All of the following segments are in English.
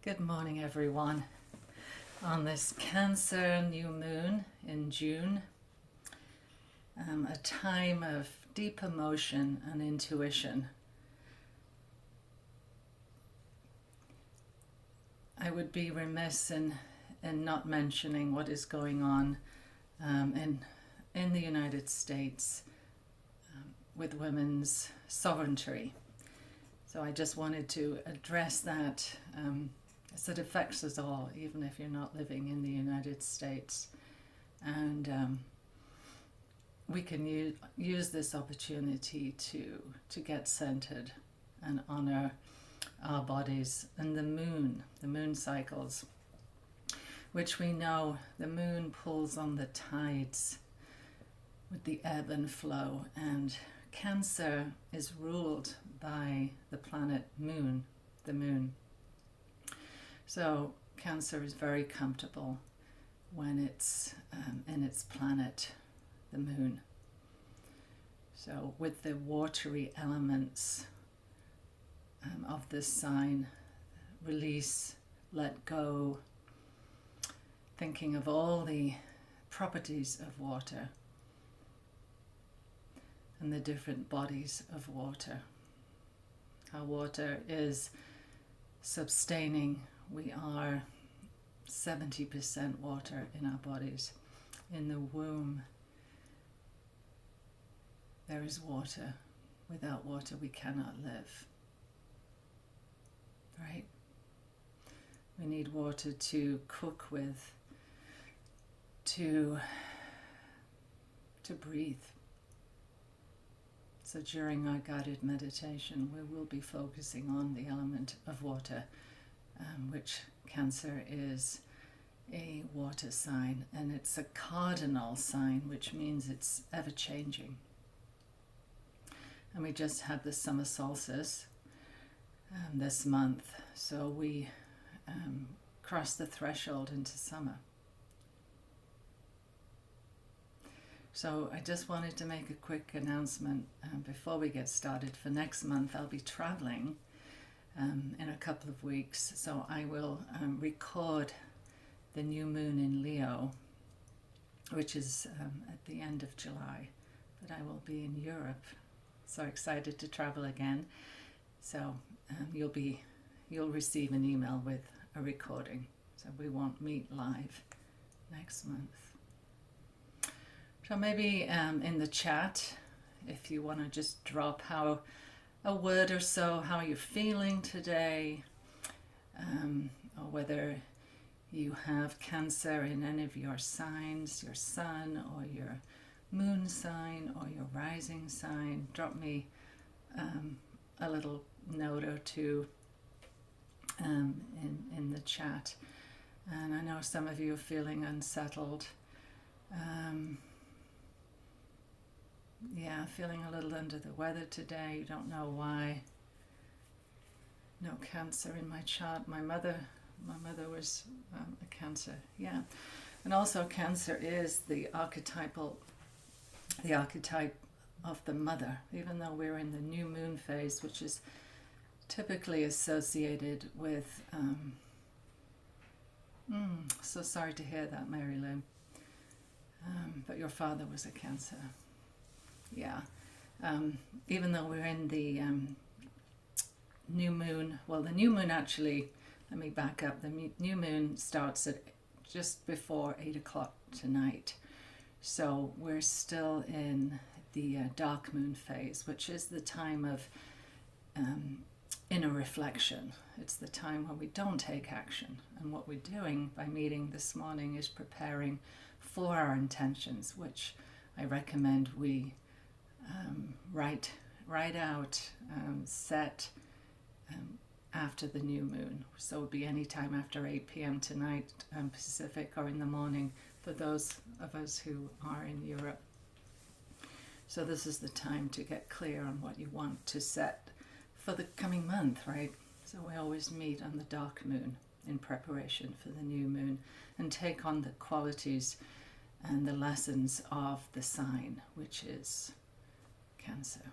Good morning, everyone. On this Cancer new moon in June, a time of deep emotion and intuition. I would be remiss in not mentioning what is going on in the United States with women's sovereignty. So I just wanted to address that. As it affects us all, even if you're not living in the United States. And we can use this opportunity to get centered and honor our bodies and the moon cycles, which we know the moon pulls on the tides with the ebb and flow. And Cancer is ruled by the planet moon, the moon. So Cancer is very comfortable when it's in its planet, the moon. So with the watery elements of this sign, release, let go, thinking of all the properties of water and the different bodies of water. How water is sustaining. We are 70% water in our bodies. In the womb, there is water. Without water, we cannot live. Right? We need water to cook with, to breathe. So during our guided meditation, we will be focusing on the element of water, which Cancer is a water sign, and it's a cardinal sign, which means it's ever changing. And we just had the summer solstice this month, so we crossed the threshold into summer. So I just wanted to make a quick announcement before we get started. For next month, I'll be traveling in a couple of weeks, so I will record the new moon in Leo, which is at the end of July, but I will be in Europe. So excited to travel again. So you'll receive an email with a recording, so we won't meet live next month. So maybe in the chat, if you want to just drop a word or so, how you're feeling today, or whether you have Cancer in any of your signs, your sun or your moon sign or your rising sign. Drop me a little note or two in the chat. And I know some of you are feeling unsettled. Feeling a little under the weather today. You don't know why. No Cancer in my chart. My mother was a Cancer. Yeah, and also Cancer is the archetype of the mother. Even though we're in the new moon phase, which is typically associated with. So sorry to hear that, Mary Lou. But your father was a Cancer. Yeah, even though we're in the new moon, well, the new moon actually, let me back up, the new moon starts at just before 8 o'clock tonight. So we're still in the dark moon phase, which is the time of inner reflection. It's the time when we don't take action. And what we're doing by meeting this morning is preparing for our intentions, which I recommend we write out, set after the new moon. So it would be any time after 8 p.m. tonight Pacific, or in the morning for those of us who are in Europe. So this is the time to get clear on what you want to set for the coming month, right? So we always meet on the dark moon in preparation for the new moon and take on the qualities and the lessons of the sign, which is Cancer.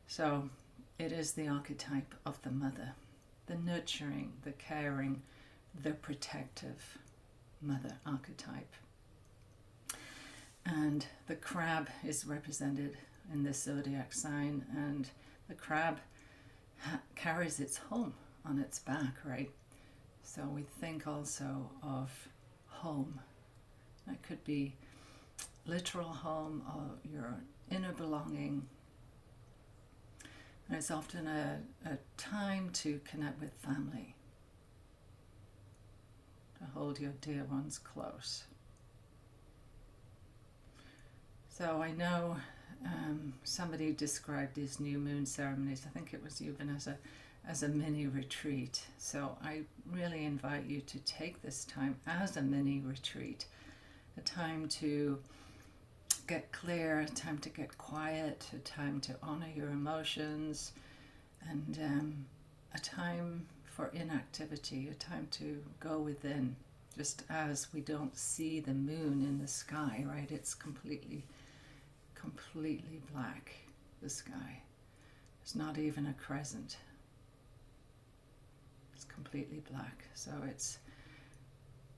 So it is the archetype of the mother, the nurturing, the caring, the protective mother archetype. And the crab is represented in this zodiac sign, and the crab carries its home on its back, right? So we think also of home. That could be literal home or your inner belonging. And it's often a time to connect with family, to hold your dear ones close. So I know somebody described these new moon ceremonies, I think it was even as a mini retreat. So I really invite you to take this time as a mini retreat, a time to get clear, a time to get quiet, a time to honor your emotions, and a time for inactivity, a time to go within. Just as we don't see the moon in the sky, right? It's completely black, the sky. There's not even a crescent. It's completely black. So it's,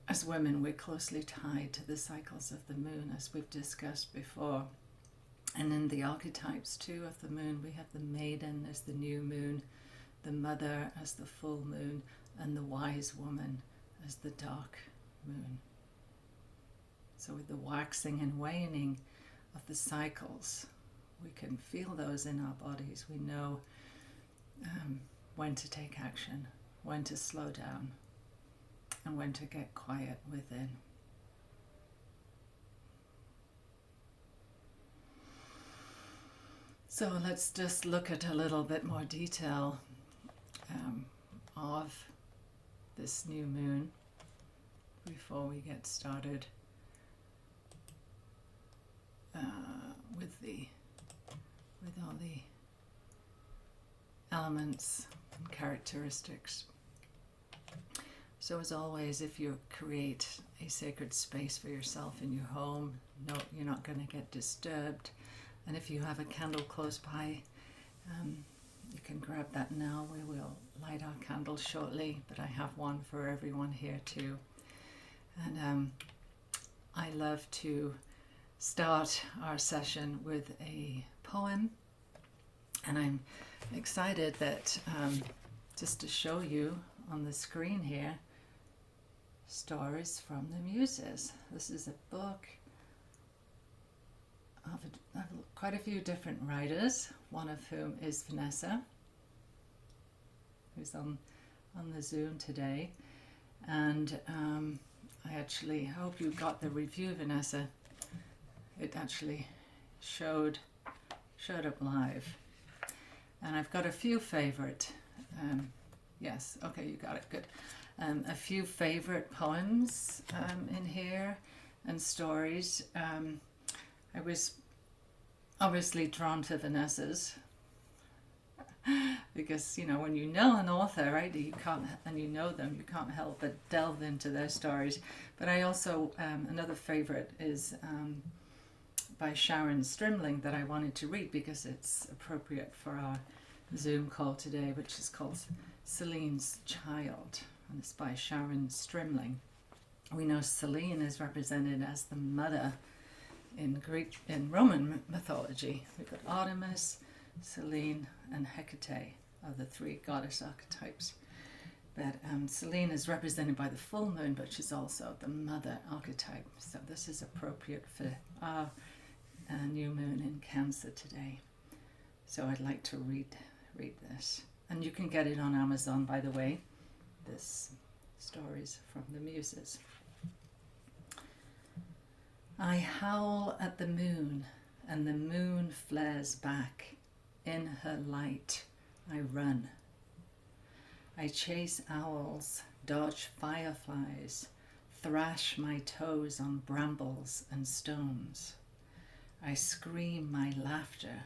as women, we're closely tied to the cycles of the moon, as we've discussed before. And in the archetypes too of the moon, we have the maiden as the new moon, the mother as the full moon, and the wise woman as the dark moon. So with the waxing and waning of the cycles, we can feel those in our bodies. We know when to take action, when to slow down, and when to get quiet within. So let's just look at a little bit more detail of this new moon before we get started with all the elements and characteristics. So as always, if you create a sacred space for yourself in your home, no, you're not going to get disturbed. And if you have a candle close by, you can grab that now. We will light our candles shortly, but I have one for everyone here too. And I love to start our session with a poem, and I'm excited that just to show you on the screen here, Stories from the Muses. This is a book of quite a few different writers, one of whom is Vanessa, who's on the Zoom today. And I actually hope you got the review, Vanessa. It actually showed up live. And I've got a few favorite, yes, okay, you got it, good. A few favorite poems in here and stories. I was obviously drawn to Vanessa's because, you know, when you know an author, right, you can't, and you know them, you can't help but delve into their stories. But I also, another favorite is by Sharon Strimling that I wanted to read because it's appropriate for our Zoom call today, which is called Celine's Child, and it's by Sharon Strimling. We know Selene is represented as the mother in Roman mythology. We've got Artemis, Selene, and Hecate are the three goddess archetypes. But Selene is represented by the full moon, but she's also the mother archetype. So this is appropriate for our new moon in Cancer today. So I'd like to read this. And you can get it on Amazon, by the way, this Stories from the Muses. I howl at the moon, and the moon flares back. In her light, I run. I chase owls, dodge fireflies, thrash my toes on brambles and stones. I scream my laughter,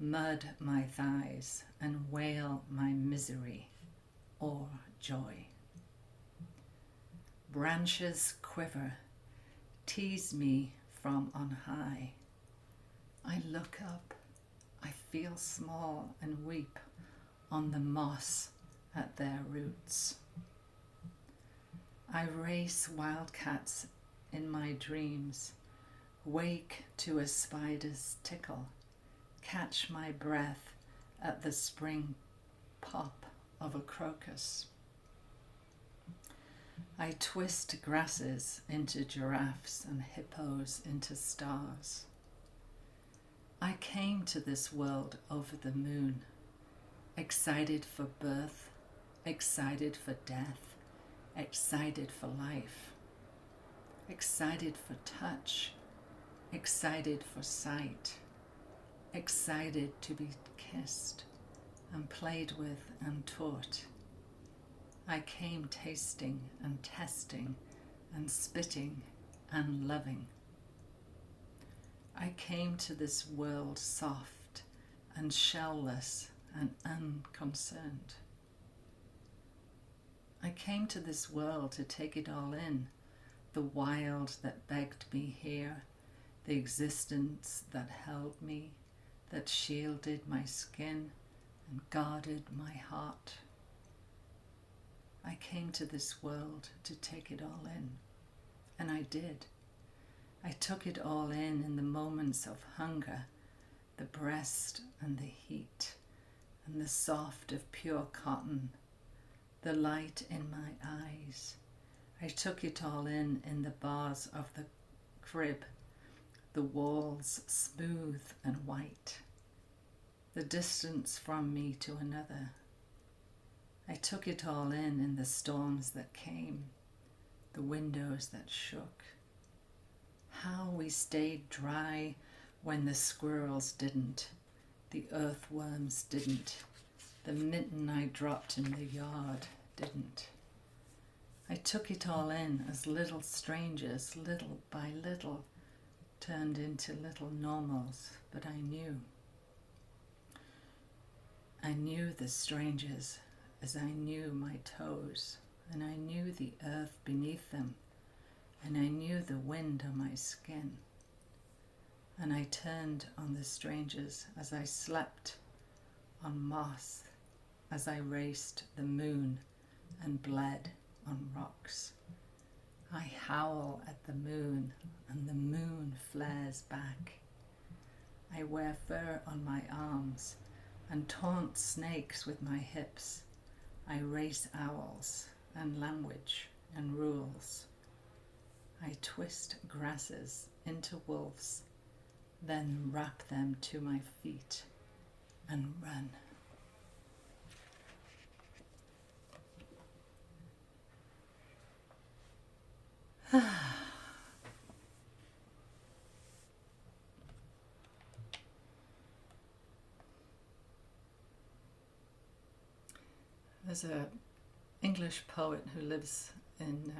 mud my thighs, and wail my misery or joy. Branches quiver, tease me from on high. I look up, I feel small and weep on the moss at their roots. I race wildcats in my dreams, wake to a spider's tickle, catch my breath at the spring pop of a crocus. I twist grasses into giraffes and hippos into stars. I came to this world over the moon, excited for birth, excited for death, excited for life, excited for touch, excited for sight, excited to be kissed and played with and taught. I came tasting and testing and spitting and loving. I came to this world soft and shellless and unconcerned. I came to this world to take it all in, the wild that begged me here, the existence that held me, that shielded my skin and guarded my heart. I came to this world to take it all in, and I did. I took it all in the moments of hunger, the breast and the heat, and the soft of pure cotton, the light in my eyes. I took it all in the bars of the crib, the walls smooth and white, the distance from me to another. I took it all in the storms that came, the windows that shook. How we stayed dry when the squirrels didn't, the earthworms didn't, the mitten I dropped in the yard didn't. I took it all in as little strangers, little by little, turned into little normals, but I knew. I knew the strangers as I knew my toes, and I knew the earth beneath them, and I knew the wind on my skin. And I turned on the strangers as I slept on moss, as I raced the moon and bled on rocks. I howl at the moon, and the moon flares back. I wear fur on my arms and taunt snakes with my hips. I race owls and language and rules. I twist grasses into wolves, then wrap them to my feet and run. There's an English poet who lives in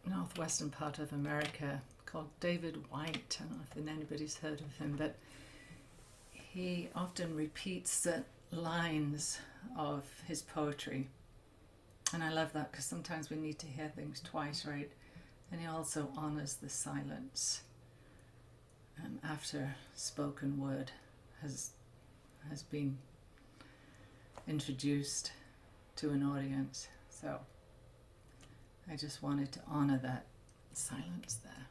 northwestern part of America called David White. I don't know if anybody's heard of him, but he often repeats certain lines of his poetry. And I love that because sometimes we need to hear things twice, right? And he also honors the silence after spoken word has been introduced to an audience. So I just wanted to honor that silence there.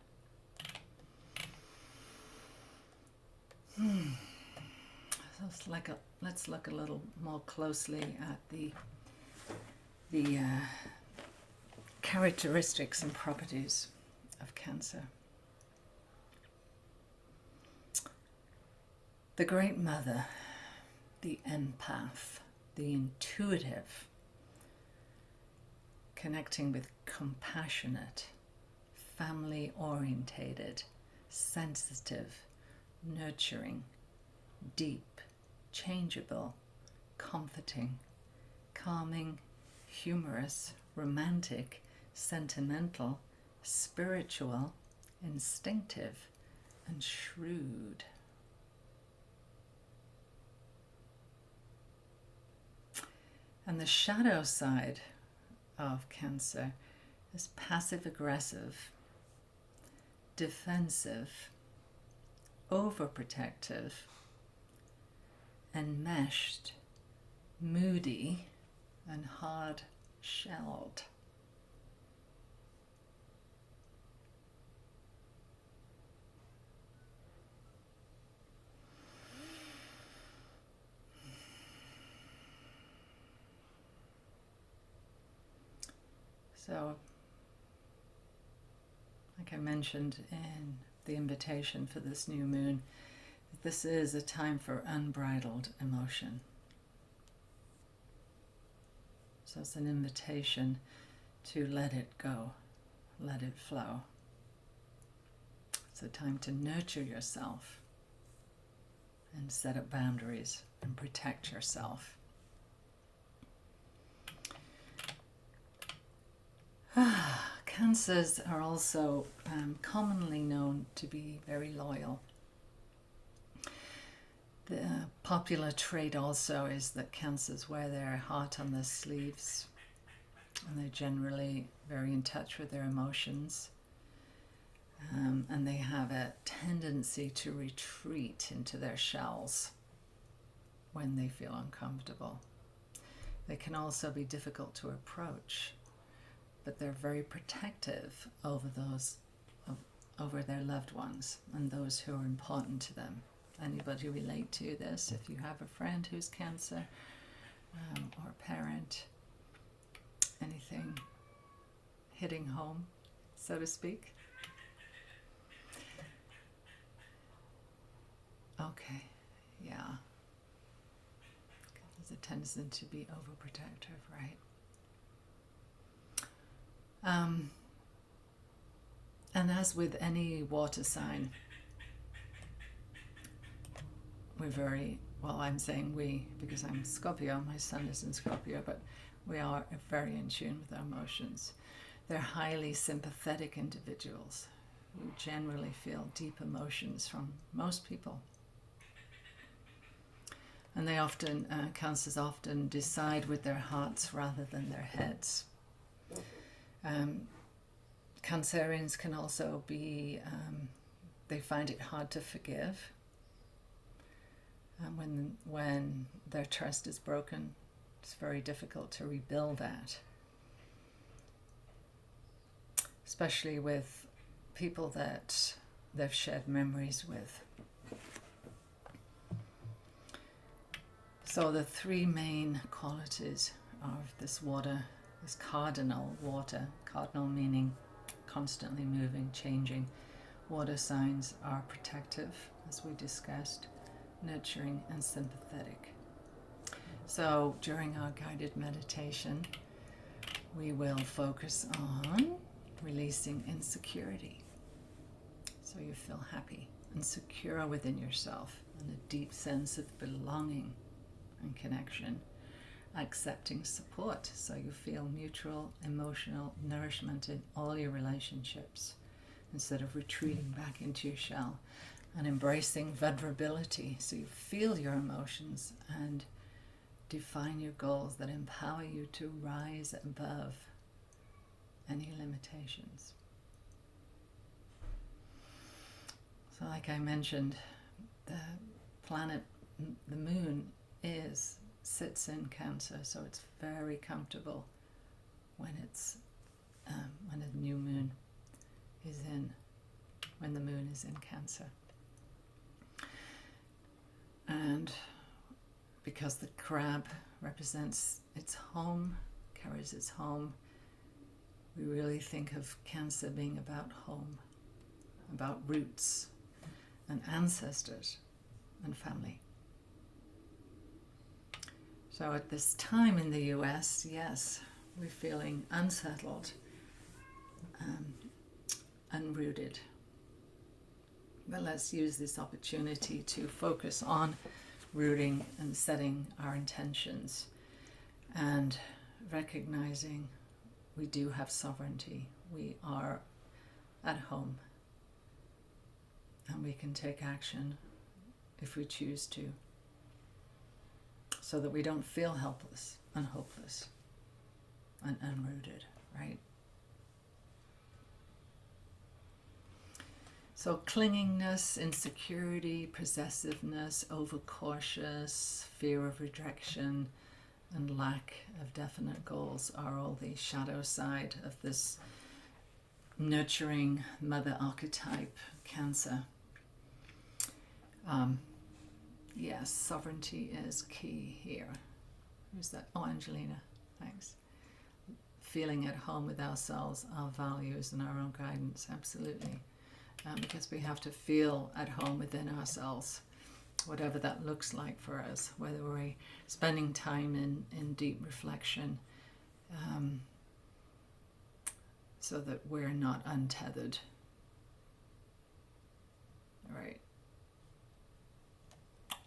So let's look a little more closely at the characteristics and properties of Cancer. The Great Mother, the empath, the intuitive, connecting with compassionate, family-orientated, sensitive, nurturing, deep, changeable, comforting, calming, humorous, romantic, sentimental, spiritual, instinctive, and shrewd. And the shadow side of Cancer is passive-aggressive, defensive, overprotective, enmeshed, moody, and hard-shelled. So, like I mentioned in the invitation for this new moon, this is a time for unbridled emotion. So it's an invitation to let it go, let it flow. It's a time to nurture yourself and set up boundaries and protect yourself. Cancers are also commonly known to be very loyal. The popular trait also is that Cancers wear their heart on their sleeves, and they're generally very in touch with their emotions, and they have a tendency to retreat into their shells when they feel uncomfortable. They can also be difficult to approach, but they're very protective over their loved ones and those who are important to them. Anybody relate to this? If you have a friend who's Cancer, or a parent, anything hitting home, so to speak? Okay, yeah. There's a tendency to be overprotective, right? And as with any water sign, we're very, well, I'm saying we, because I'm Scorpio, my sun is in Scorpio, but we are very in tune with our emotions. They're highly sympathetic individuals who generally feel deep emotions from most people. And they often, Cancers often decide with their hearts rather than their heads. Cancerians can also be, they find it hard to forgive. When their trust is broken, it's very difficult to rebuild that. Especially with people that they've shared memories with. So the three main qualities of this water, this cardinal water, cardinal meaning constantly moving, changing. Water signs are protective, as we discussed, nurturing and sympathetic. So during our guided meditation, we will focus on releasing insecurity. So you feel happy and secure within yourself and a deep sense of belonging and connection. Accepting support, so you feel mutual emotional nourishment in all your relationships instead of retreating back into your shell. And embracing vulnerability, so you feel your emotions and define your goals that empower you to rise above any limitations. So like I mentioned, the planet, the moon, sits in Cancer, so it's very comfortable when it's when a new moon is in, when the moon is in Cancer. And because the crab represents its home, carries its home, we really think of Cancer being about home, about roots and ancestors and family. So at this time in the US, yes, we're feeling unsettled, unrooted. But let's use this opportunity to focus on rooting and setting our intentions and recognizing we do have sovereignty. We are at home and we can take action if we choose to, so that we don't feel helpless and hopeless and unrooted, right? So clingingness, insecurity, possessiveness, overcautious, fear of rejection, and lack of definite goals are all the shadow side of this nurturing mother archetype, Cancer. Yes, sovereignty is key here. Who's that? Oh, Angelina. Thanks. Feeling at home with ourselves, our values, and our own guidance. Absolutely. Because we have to feel at home within ourselves, whatever that looks like for us, whether we're spending time in deep reflection, so that we're not untethered. Right.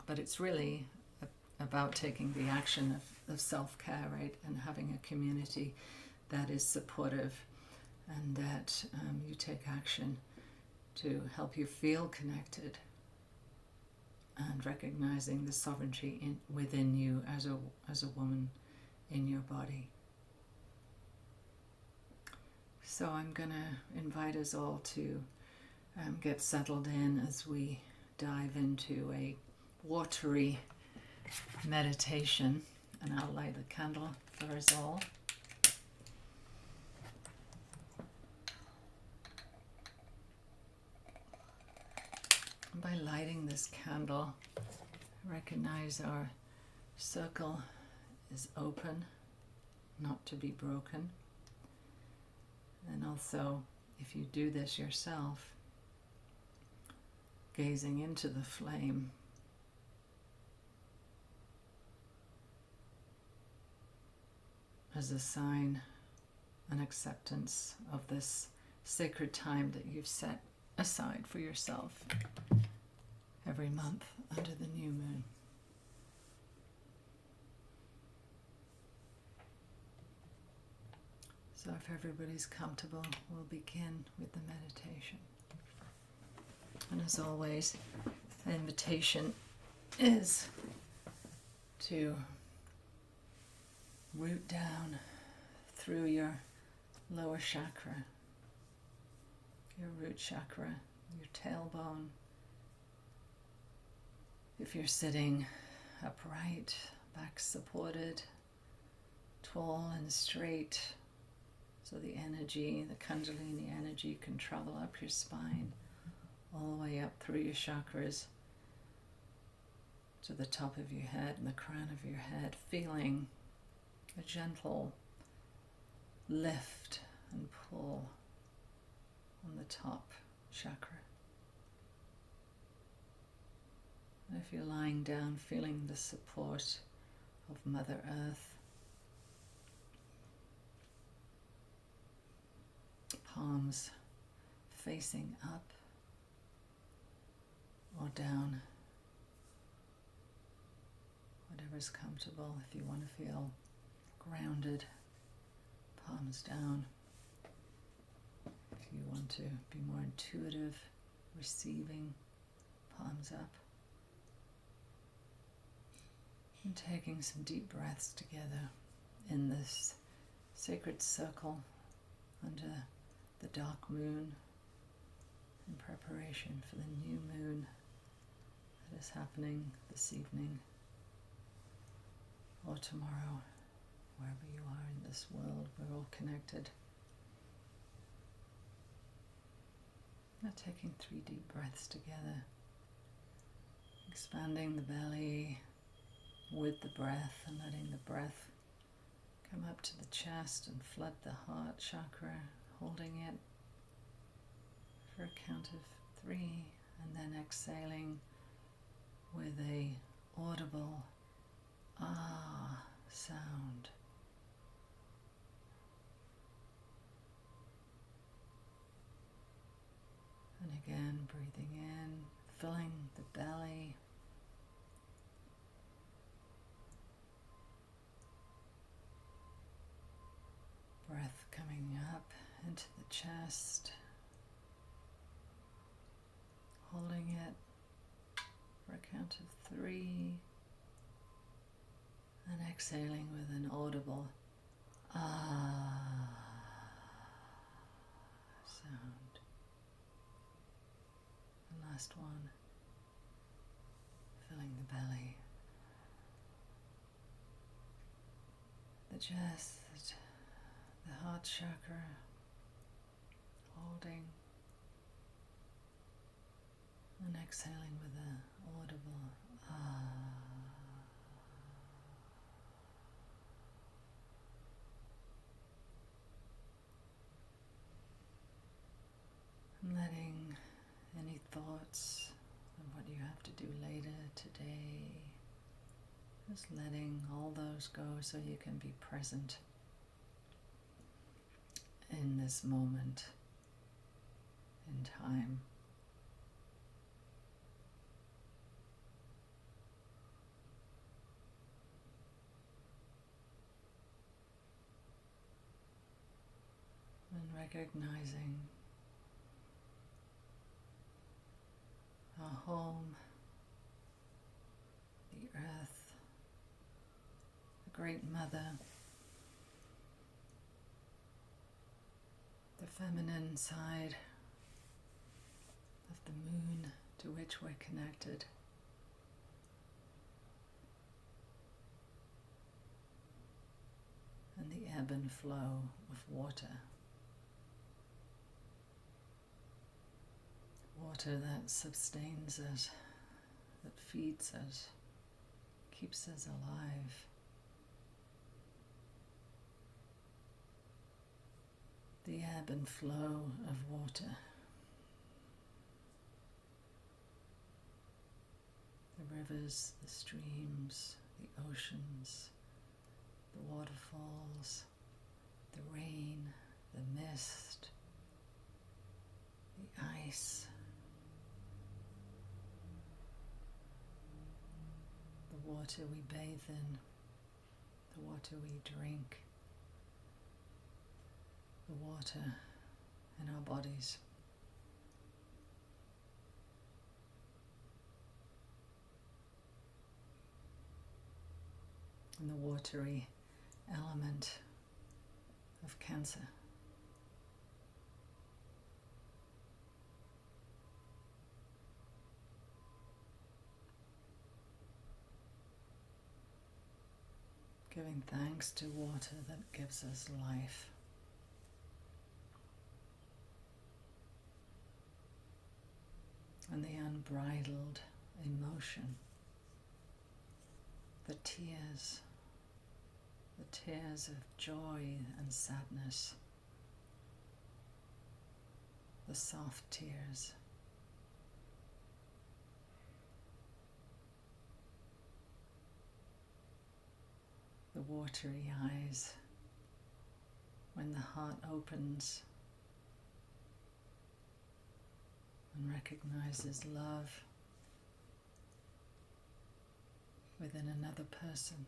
But it's really about taking the action of self-care, right, and having a community that is supportive and that you take action to help you feel connected and recognizing the sovereignty within you as a woman in your body. So I'm going to invite us all to get settled in as we dive into a watery meditation, and I'll light the candle for us all. And by lighting this candle, recognize our circle is open, not to be broken. And also, if you do this yourself, gazing into the flame, as a sign, an acceptance of this sacred time that you've set aside for yourself every month under the new moon. So if everybody's comfortable, we'll begin with the meditation. And as always, the invitation is to root down through your lower chakra, your root chakra, your tailbone. If you're sitting upright, back supported, tall and straight, so the energy, the Kundalini energy, can travel up your spine, all the way up through your chakras to the top of your head and the crown of your head, feeling a gentle lift and pull on the top chakra. And if you're lying down, feeling the support of Mother Earth, palms facing up or down, whatever's comfortable. If you want to feel grounded, palms down. If you want to be more intuitive, receiving, palms up. And taking some deep breaths together in this sacred circle under the dark moon in preparation for the new moon that is happening this evening or tomorrow. Wherever you are in this world, we're all connected. Now taking 3 deep breaths together, expanding the belly with the breath and letting the breath come up to the chest and flood the heart chakra, holding it for a count of 3, and then exhaling with a audible ah sound. And again, breathing in, filling the belly. Breath coming up into the chest. Holding it for a count of 3. And exhaling with an audible ah sound. last one, filling the belly, the chest, the heart chakra, holding and exhaling with an audible ah. And letting any thoughts of what you have to do later today, just letting all those go so you can be present in this moment in time. And recognizing our home, the earth, the Great Mother, the feminine side of the moon to which we're connected, and the ebb and flow of water. Water that sustains us, that feeds us, keeps us alive. The ebb and flow of water. The rivers, the streams, the oceans, the waterfalls, the rain, the mist, the ice, the water we bathe in, the water we drink, the water in our bodies. And the watery element of Cancer. Giving thanks to water that gives us life. And the unbridled emotion, the tears of joy and sadness, the soft tears, the watery eyes when the heart opens and recognizes love within another person,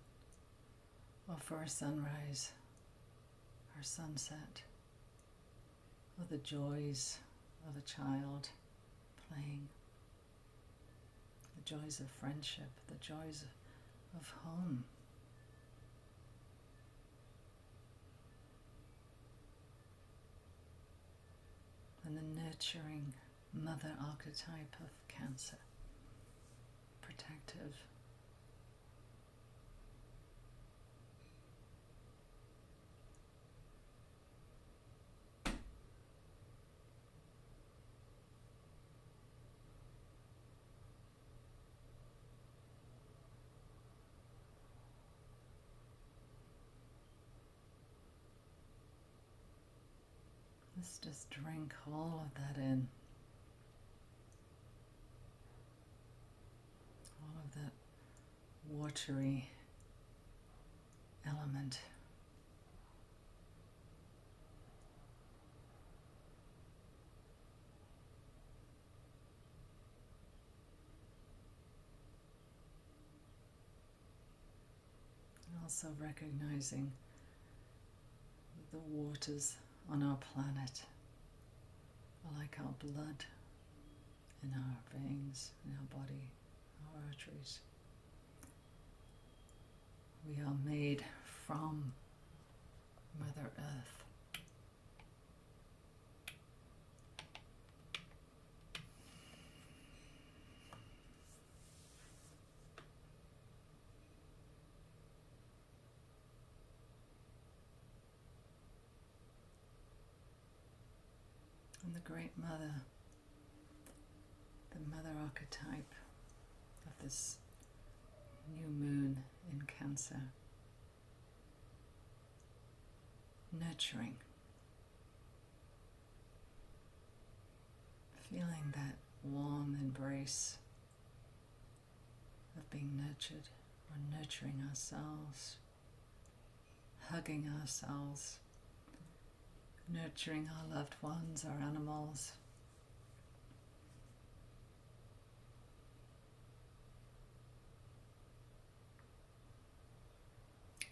or for a sunrise or sunset, or the joys of a child playing, the joys of friendship, the joys of home. And the nurturing mother archetype of Cancer, protective. Let's just drink all of that in. All of that watery element. And also recognizing the waters on our planet are like our blood in our veins, in our body, our arteries. We are made from Mother Earth. Great Mother, the Mother archetype of this new moon in Cancer. Nurturing. Feeling that warm embrace of being nurtured, or nurturing ourselves, hugging ourselves, nurturing our loved ones, our animals.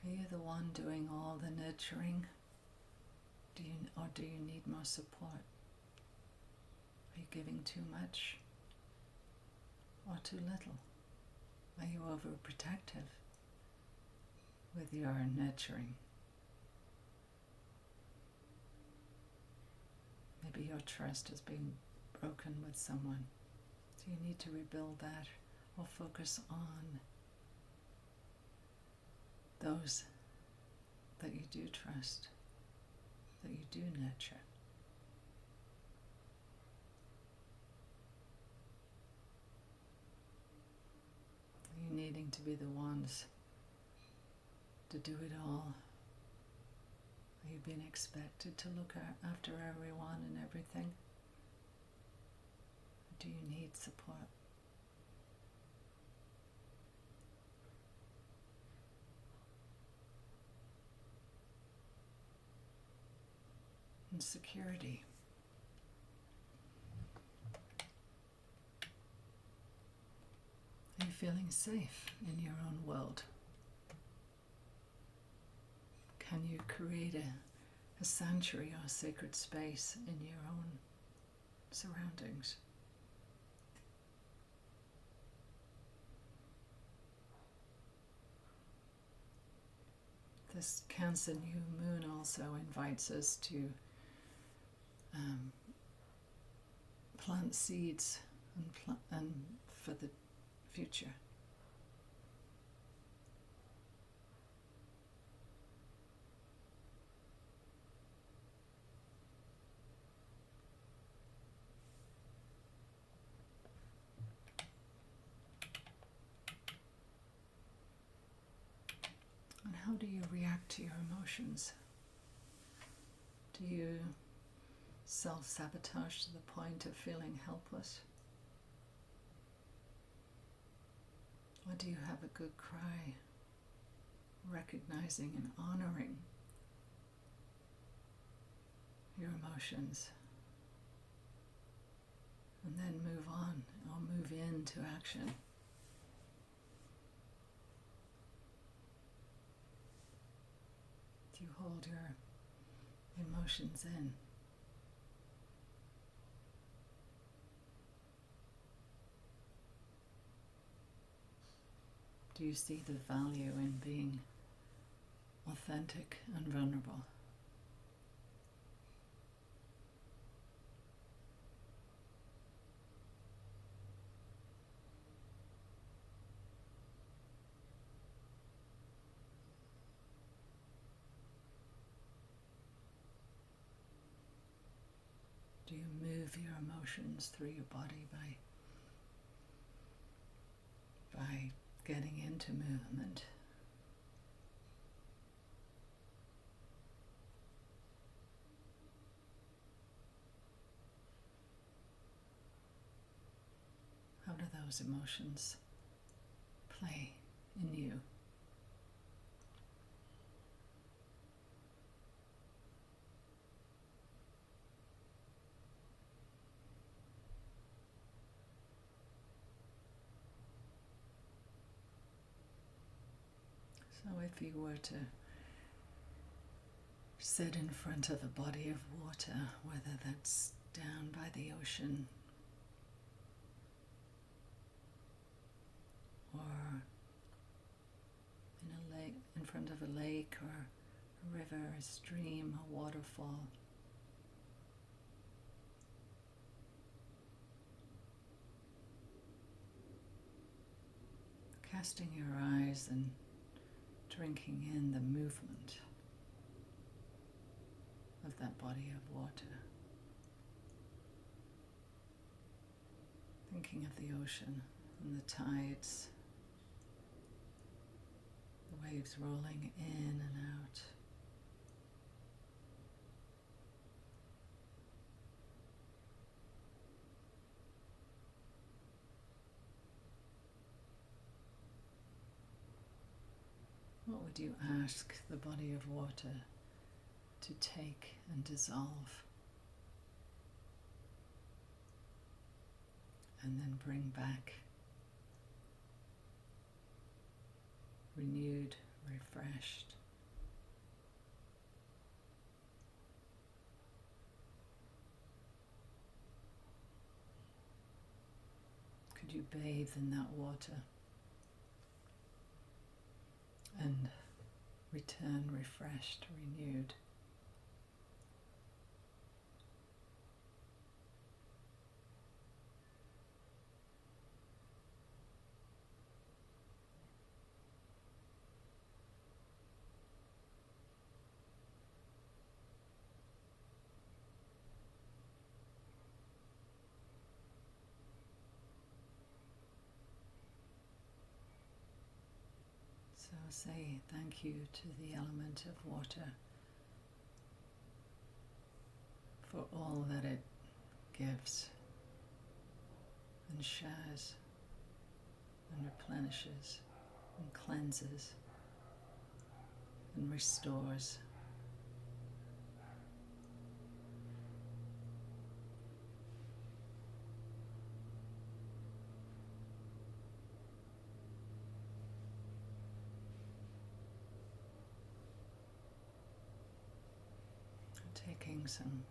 Are you the one doing all the nurturing? Do you need more support? Are you giving too much or too little? Are you overprotective with your nurturing? Maybe your trust has been broken with someone, so you need to rebuild that, or focus on those that you do trust, that you do nurture. Are you needing to be the ones to do it all? Are you being expected to look after everyone and everything? Or do you need support? Insecurity. Are you feeling safe in your own world? Can you create a sanctuary or a sacred space in your own surroundings? This Cancer new moon also invites us to plant seeds and for the future. And how do you react to your emotions? Do you self-sabotage to the point of feeling helpless? Or do you have a good cry, recognizing and honoring your emotions, and then move on or move into action? Do you hold your emotions in? Do you see the value in being authentic and vulnerable? Do you move your emotions through your body by getting into movement? How do those emotions play in you? So if you were to sit in front of a body of water, whether that's down by the ocean or in a lake, in front of a lake or a river, a stream, a waterfall, casting your eyes and drinking in the movement of that body of water. thinking of the ocean and the tides, the waves rolling in and out. What would you ask the body of water to take and dissolve, and then bring back renewed, refreshed? Could you bathe in that water and return refreshed, renewed? So say thank you to the element of water for all that it gives and shares and replenishes and cleanses and restores. Taking some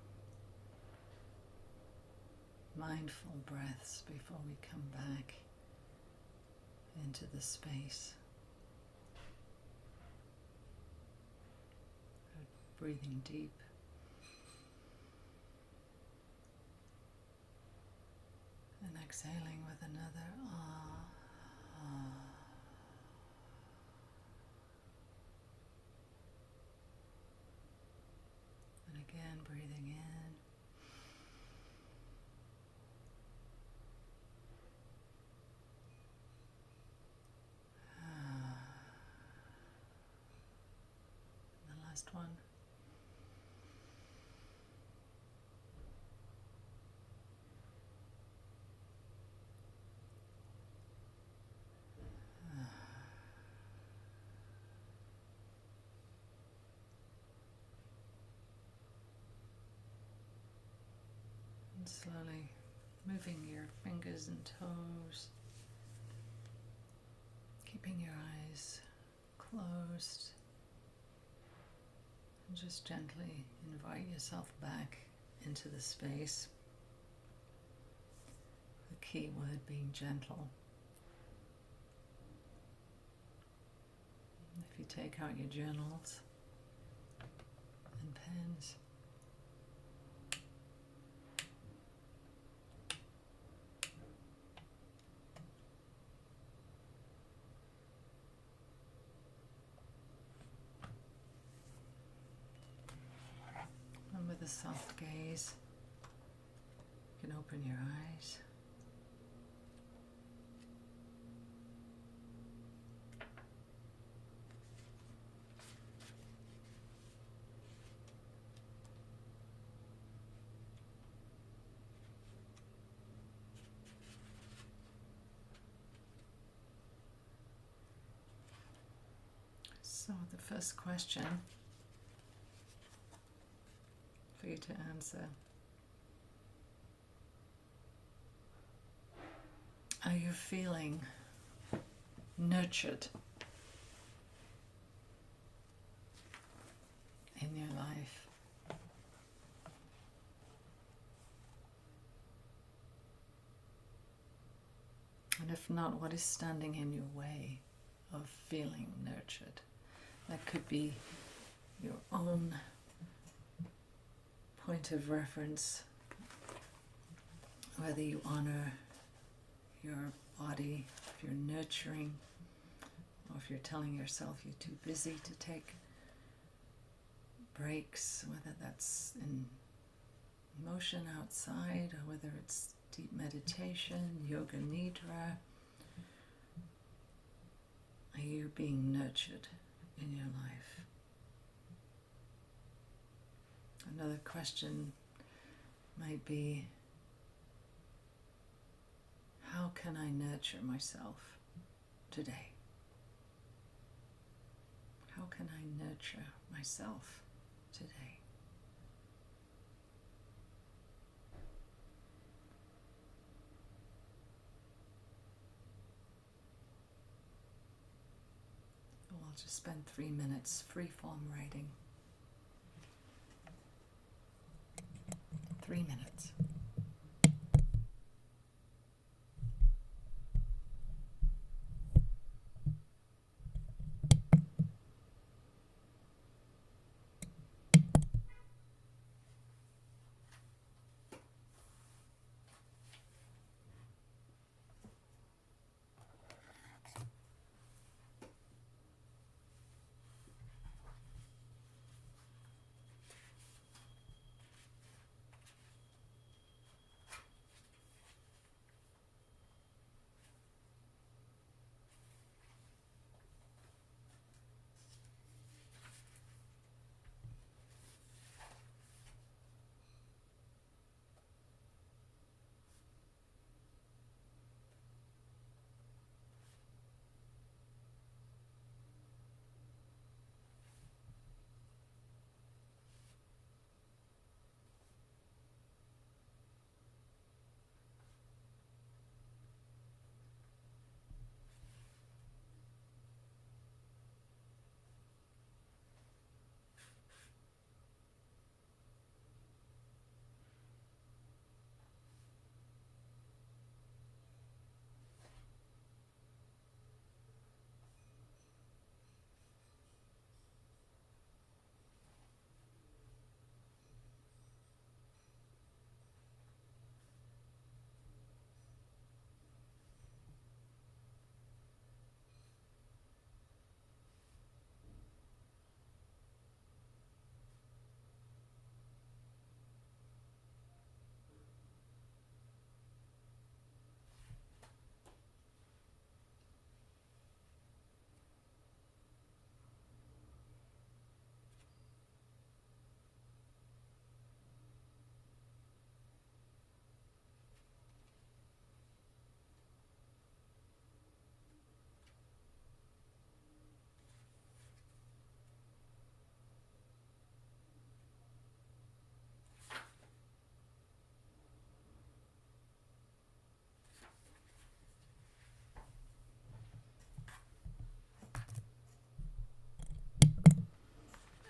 mindful breaths before we come back into the space. Breathing deep. And exhaling with another ah, ah. And again, breathing in. The last one. And slowly moving your fingers and toes, keeping your eyes closed, and just gently invite yourself back into the space. The key word being gentle. If you take out your journals and pens, and with a soft gaze, you can open your eyes. So the first question for you to answer: are you feeling nurtured in your life? And if not, what is standing in your way of feeling nurtured? That could be your own point of reference, whether you honor your body, if you're nurturing, or if you're telling yourself you're too busy to take breaks, whether that's in motion outside or whether it's deep meditation, yoga nidra? Are you being nurtured in your life? Another question might be, how can I nurture myself today? How can I nurture myself today? Oh, I'll just spend 3 minutes free-form writing. 3 minutes.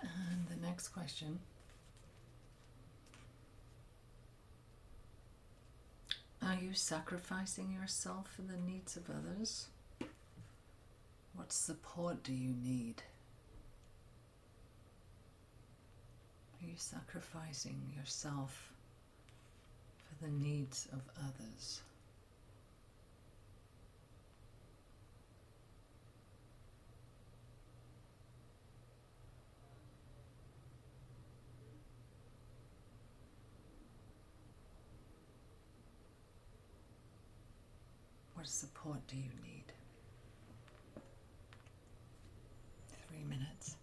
And the next question. Are you sacrificing yourself for the needs of others? What support do you need? Are you sacrificing yourself for the needs of others? What support do you need? 3 minutes.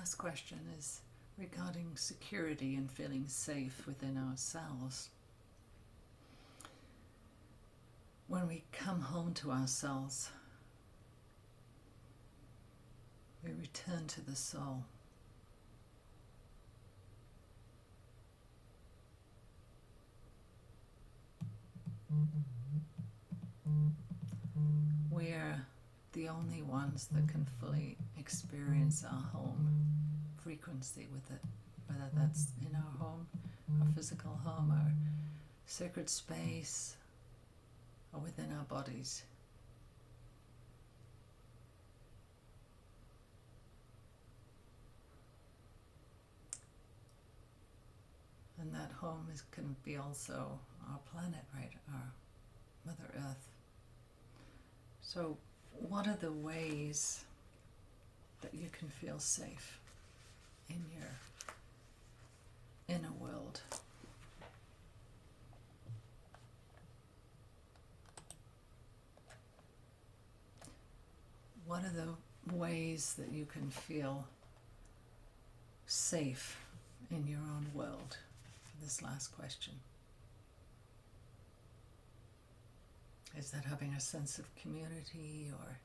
last question is regarding security and feeling safe within ourselves. When we come home to ourselves, we return to the soul. We're the only ones that can fully experience our home frequency with it, whether that's in our home, our physical home, our sacred space, or within our bodies. And that home can be also our planet, right? Our Mother Earth. So what are the ways that you can feel safe in your inner world? What are the ways that you can feel safe in your own world? For this last question. Is that having a sense of community or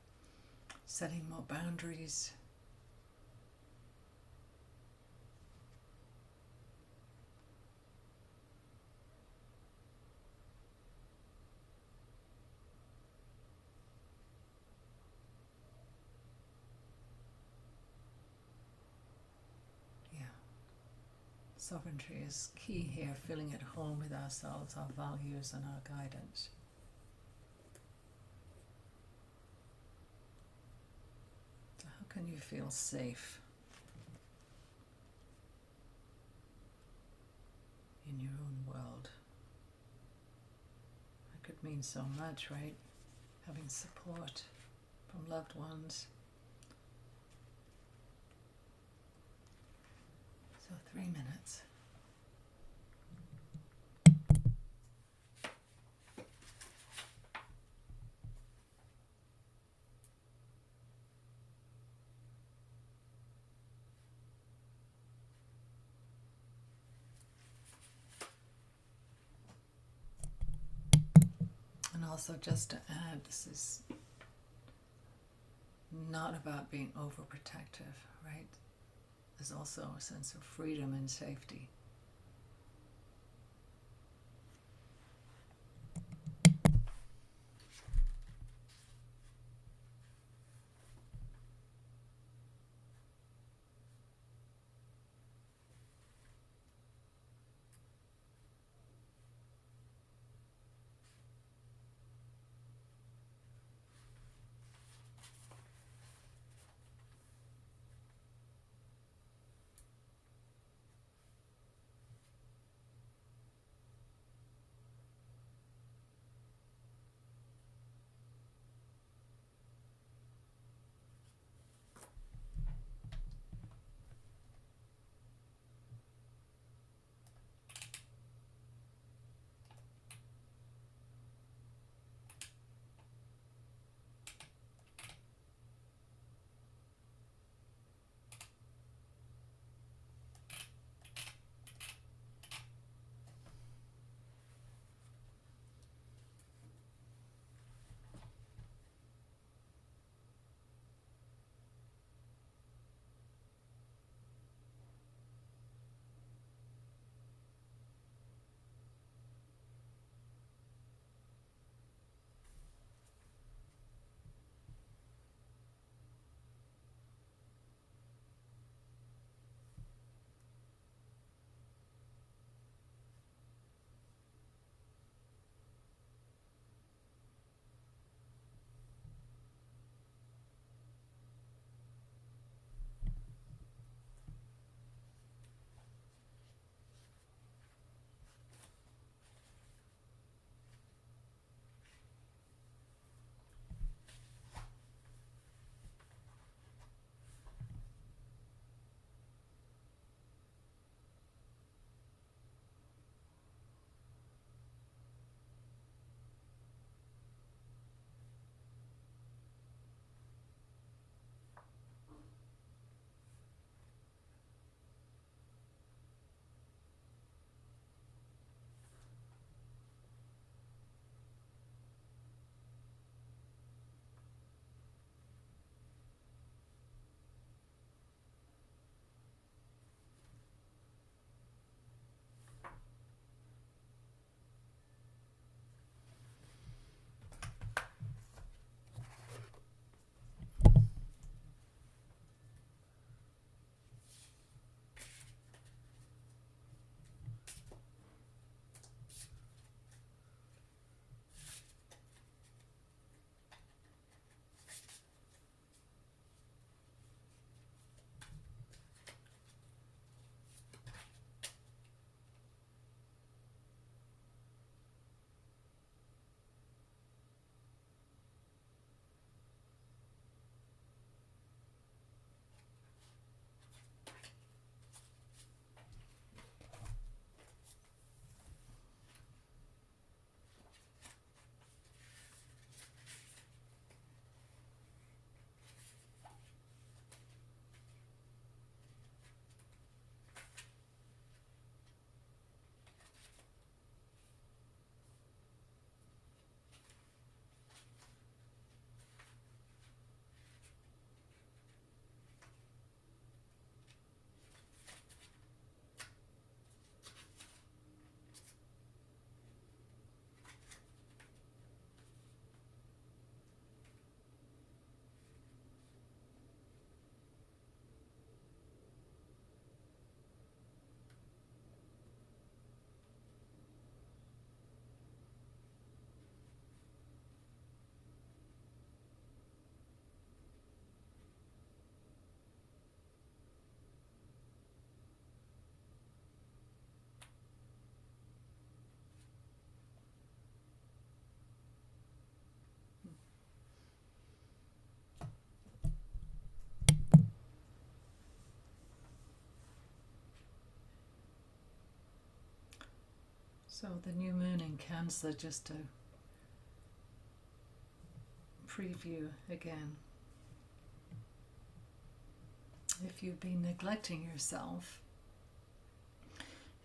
setting more boundaries? Yeah. Sovereignty is key here, feeling at home with ourselves, our values and our guidance. How can you feel safe in your own world? That could mean so much, right? Having support from loved ones. So 3 minutes. And also just to add, this is not about being overprotective, right? There's also a sense of freedom and safety. So the new moon in Cancer, just to preview again. If you've been neglecting yourself,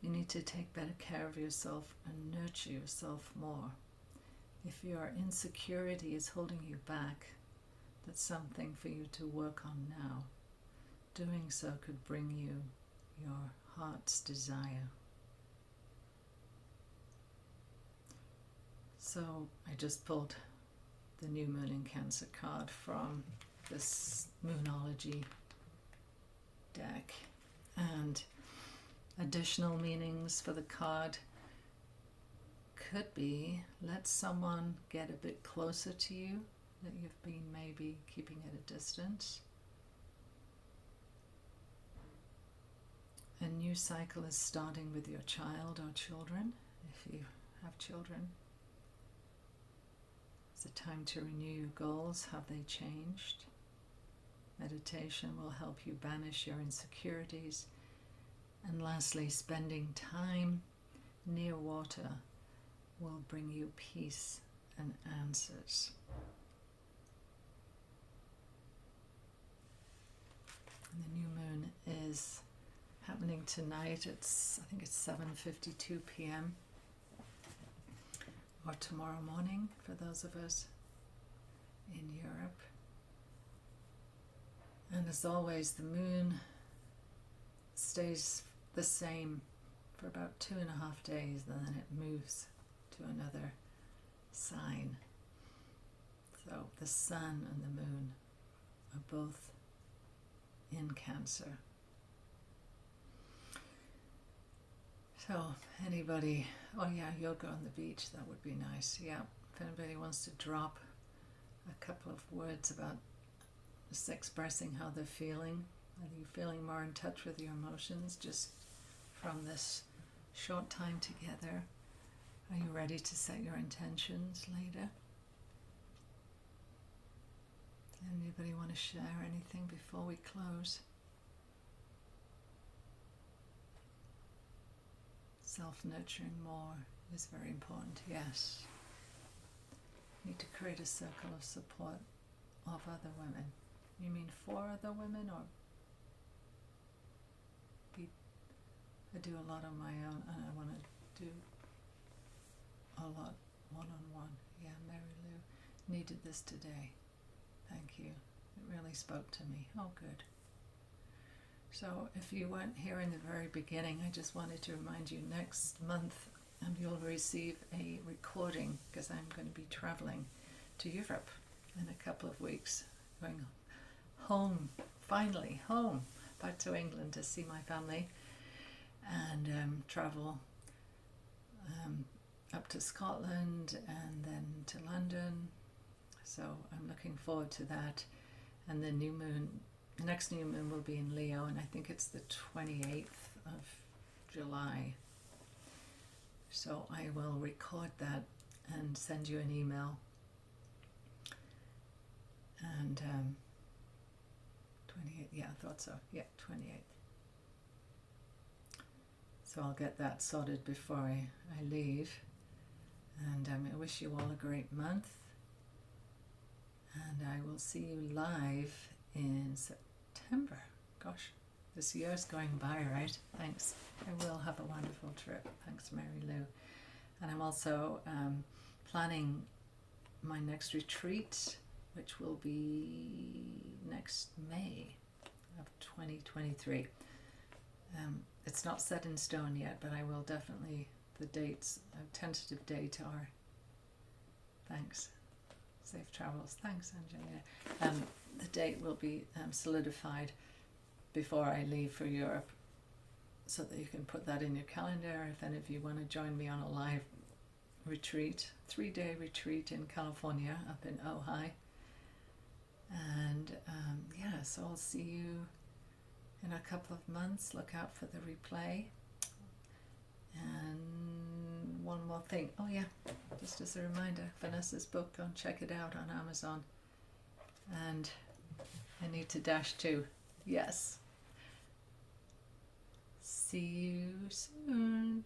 you need to take better care of yourself and nurture yourself more. If your insecurity is holding you back, that's something for you to work on now. Doing so could bring you your heart's desire. So I just pulled the new moon in Cancer card from this Moonology deck, and additional meanings for the card could be let someone get a bit closer to you that you've been maybe keeping at a distance. A new cycle is starting with your child or children, if you have children. It's a time to renew your goals. Have they changed? Meditation will help you banish your insecurities. And lastly, spending time near water will bring you peace and answers. And the new moon is happening tonight. I think it's 7:52 p.m. or tomorrow morning for those of us in Europe. And as always, the moon stays the same for about 2.5 days, and then it moves to another sign. So the sun and the moon are both in Cancer. So anybody, oh yeah, yoga on the beach, that would be nice. Yeah, if anybody wants to drop a couple of words about just expressing how they're feeling, are you feeling more in touch with your emotions just from this short time together? Are you ready to set your intentions later? Anybody want to share anything before we close? Self-nurturing more is very important, yes. You need to create a circle of support of other women. You mean for other women, or I do a lot on my own, and I want to do a lot one-on-one. Yeah, Mary Lou needed this today. Thank you. It really spoke to me. Oh, good. So if you weren't here in the very beginning, I just wanted to remind you next month you'll receive a recording, because I'm going to be traveling to Europe in a couple of weeks, going home, finally home, back to England to see my family, and travel up to Scotland and then to London. So I'm looking forward to that. And the next new moon will be in Leo, and I think it's the 28th of July. So I will record that and send you an email. And 28th, yeah, I thought so. Yeah, 28th. So I'll get that sorted before I leave. And I wish you all a great month. And I will see you live in September. Gosh, this year's going by, right? Thanks. I will have a wonderful trip. Thanks, Mary Lou. And I'm also planning my next retreat, which will be next May of 2023. It's not set in stone yet, but I will definitely, the dates, a tentative date are, thanks, safe travels, thanks Angelina. The date will be solidified before I leave for Europe, so that you can put that in your calendar if any of you want to join me on a live retreat, 3-day retreat in California, up in Ojai. And yeah, so I'll see you in a couple of months. Look out for the replay. And one more thing. Oh yeah, just as a reminder, Vanessa's book, go and check it out on Amazon. And I need to dash too. Yes. See you soon.